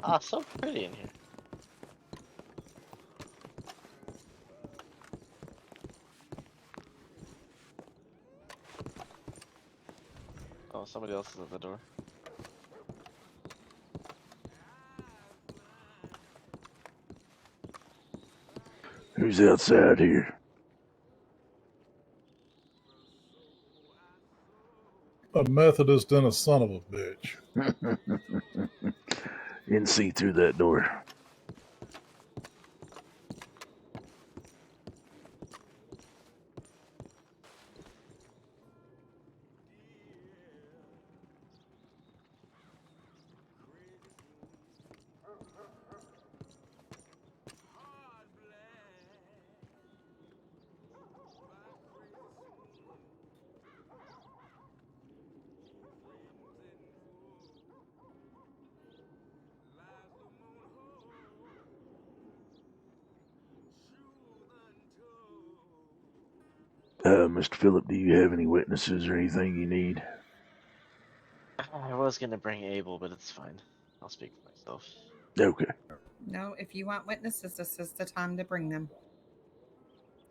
Ah, so pretty in here. Oh, somebody else is at the door. Who's outside here? A Methodist and a son of a bitch. You can see through that door. Mr. Phillip, do you have any witnesses or anything you need? I was gonna bring Abel, but it's fine. I'll speak for myself. Okay. No, if you want witnesses, this is the time to bring them.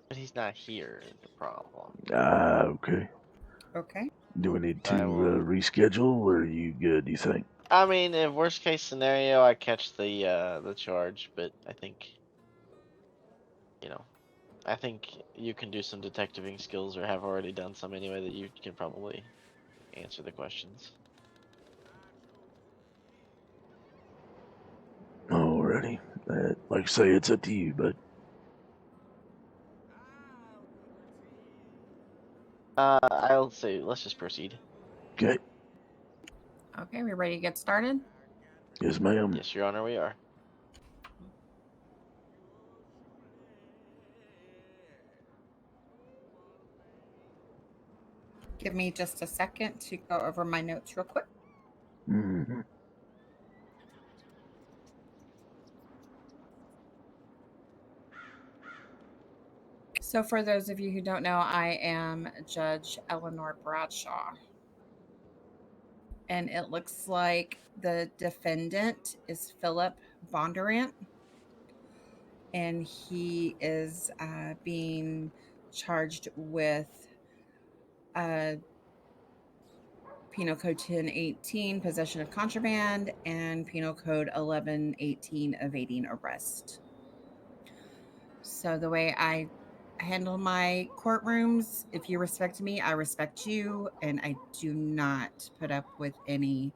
But he's not here, is the problem. Okay. Okay. Do we need to I will- reschedule, or are you good, do you think? I mean, in worst case scenario, I catch the charge, but I think, I think you can do some detectiving skills, or have already done some anyway, that you can probably answer the questions. Alrighty. Like I say, it's up to you, but I'll say, let's just proceed. okay. Okay, we ready to get started? Yes, ma'am. Yes, Your Honor, we are. Give me just a second to go over my notes real quick. Mm-hmm. So, for those of you who don't know, I am Judge Eleanor Bradshaw. And it looks like the defendant is Philip Bondurant. And he is being charged with Penal Code 1018, possession of contraband, and Penal Code 1118, evading arrest. So the way I handle my courtrooms, if you respect me, I respect you, and I do not put up with any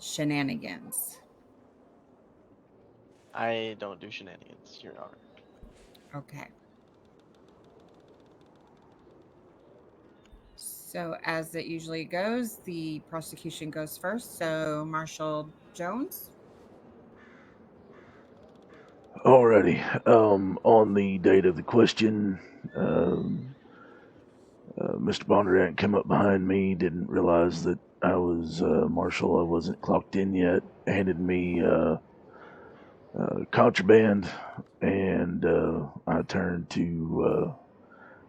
shenanigans. I don't do shenanigans, Your Honor. Okay. So as it usually goes, the prosecution goes first. So Marshal Jones. Alrighty. On the date of the question, Mr. Bondurant came up behind me, didn't realize that I was Marshal. I wasn't clocked in yet. Handed me contraband, and I turned to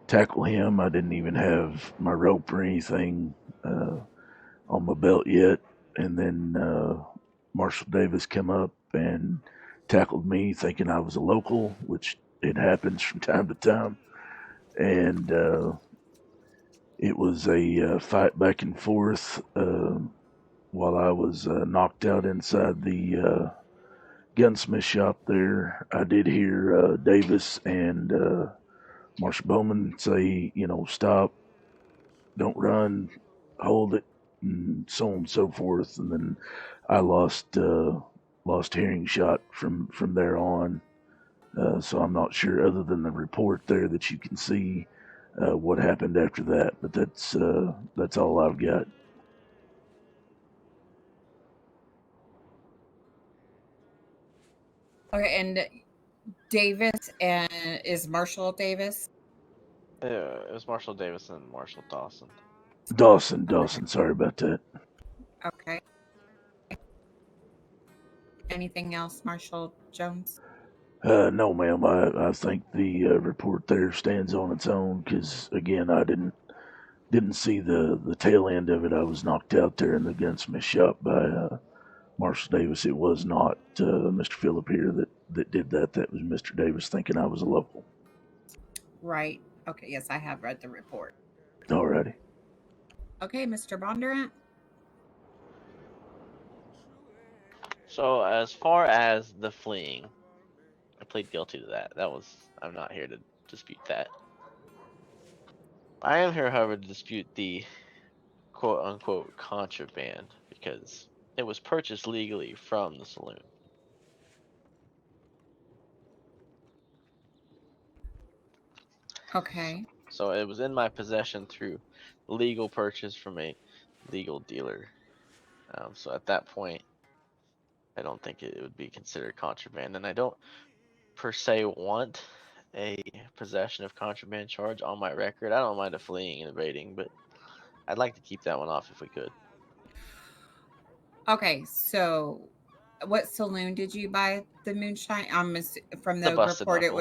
tackle him. I didn't even have my rope or anything on my belt yet. And then Marshal Davis came up and tackled me, thinking I was a local, which it happens from time to time. And it was a fight back and forth while I was knocked out inside the gunsmith shop there. I did hear Davis and Marshal Bowman say, stop, don't run, hold it, and so on and so forth. And then I lost hearing shot from there on. So I'm not sure, other than the report there that you can see, what happened after that. But that's all I've got. Okay, and Davis and is Marshal Davis? It was Marshal Davis and Marshal Dawson. Dawson. Sorry about that. Okay. Anything else, Marshal Jones? No, ma'am. I think the report there stands on its own because, again, I didn't see the tail end of it. I was knocked out there in the gunsmith shop by Marshal Davis. It was not Mr. Phillip here that did that. That was Mr. Davis thinking I was a local. Right. Okay, yes, I have read the report. Alrighty. Okay, Mr. Bondurant. So as far as the fleeing, I plead guilty to that. I'm not here to dispute that. I am here, however, to dispute the quote unquote contraband because it was purchased legally from the saloon. Okay. So it was in my possession through legal purchase from a legal dealer. So at that point, I don't think it would be considered contraband, and I don't per se want a possession of contraband charge on my record. I don't mind a fleeing and evading, but I'd like to keep that one off if we could. Okay, so what saloon did you buy the moonshine? From The the Busted report, Knuckle.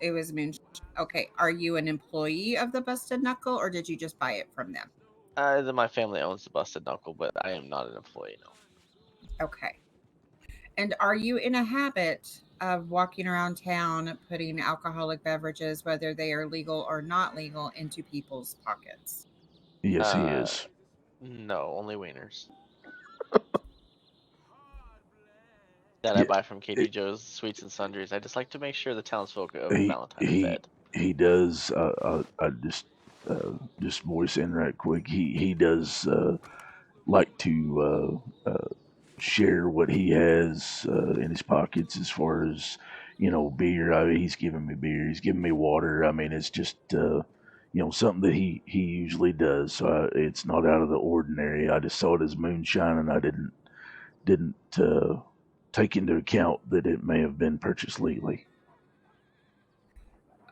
it was moonshine. Okay, are you an employee of the Busted Knuckle, or did you just buy it from them? My family owns the Busted Knuckle, but I am not an employee, no. Okay. And are you in a habit of walking around town putting alcoholic beverages, whether they are legal or not legal, into people's pockets? Yes, he Uh, is. no, only wieners. That I Yeah, buy from Katie it, Joe's Sweets and Sundries. I just like to make sure the townsfolk of he Valentine are he fed. he does. I just voice in right quick. He does like to share what he has in his pockets as far as beer. I mean, he's giving me beer. He's giving me water. I mean, it's just something that he usually does. So it's not out of the ordinary. I just saw it as moonshine, and I didn't take into account that it may have been purchased legally.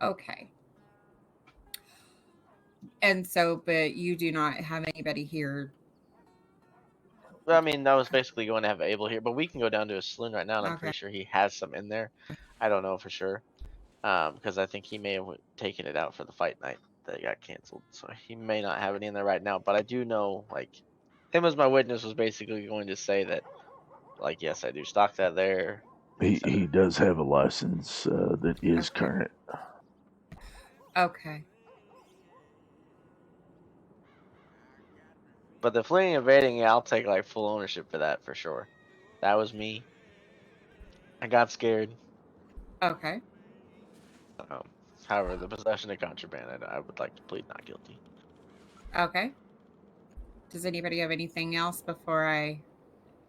Okay. And so, but you do not have anybody here. I mean, I was basically going to have Abel here, but we can go down to a saloon right now, and I'm Okay. pretty sure he has some in there. I don't know for sure, because I think he may have taken it out for the fight night that got canceled, so he may not have any in there right now. But I do know, like, him as my witness was basically going to say that, like, yes, I do stock that there, etc. He does have a license that is Okay. current. Okay. But the fleeing and evading, yeah, I'll take like full ownership for that for sure. That was me. I got scared. Okay. Um, However, the possession of contraband, I would like to plead not guilty. Okay. Does anybody have anything else before I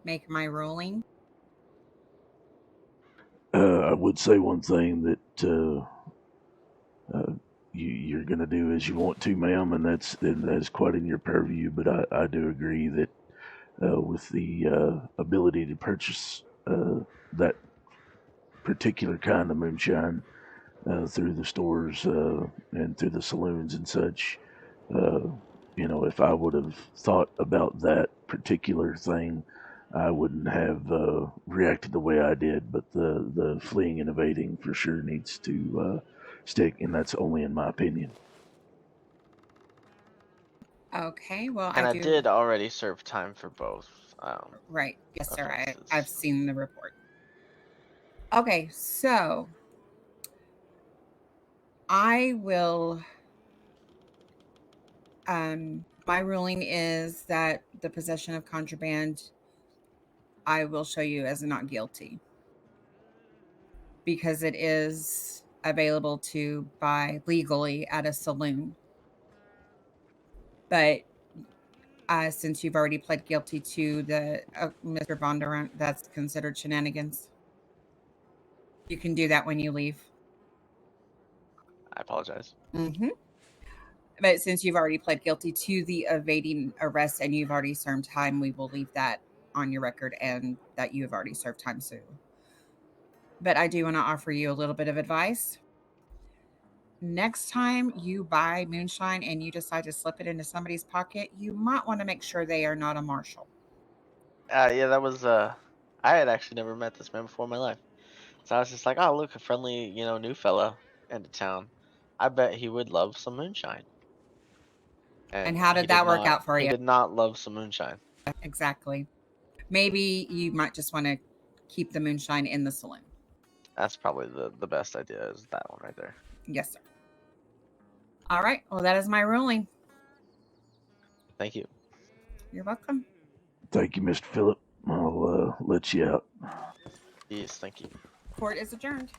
make my ruling? I would say one thing that you're going to do as you want to, ma'am, and that's quite in your purview. But I do agree that with the ability to purchase that particular kind of moonshine through the stores and through the saloons and such, uh, if I would have thought about that particular thing, I wouldn't have reacted the way I did. But the fleeing and evading for sure needs to stick, and that's only in my opinion. Okay. Well, And I I do. did already serve time for both Right. Yes, sir. I've offenses. seen the report. Okay. So I will. My ruling is that the possession of contraband, I will show you as not guilty because it is available to buy legally at a saloon. But since you've already pled guilty to the Mr. Bondurant, that's considered shenanigans. You can do that when you leave. I apologize. Mm-hmm. But since you've already pled guilty to the evading arrest and you've already served time, we will leave that on your record and that you have already served time soon. But I do want to offer you a little bit of advice. Next time you buy moonshine and you decide to slip it into somebody's pocket, you might want to make sure they are not a marshal. Yeah, that was I had actually never met this man before in my life, so I was just like, oh, look, a friendly, new fella into town. I bet he would love some moonshine. And And how did that work out for he you? did not love some moonshine. Exactly. maybe you might just want to keep the moonshine in the saloon. That's probably the best idea is that one right there. Yes, sir. All right. Well, that is my ruling. Thank you. You're welcome. Thank you, Mr. Phillip. I'll let you out. Yes, thank you. Court is adjourned.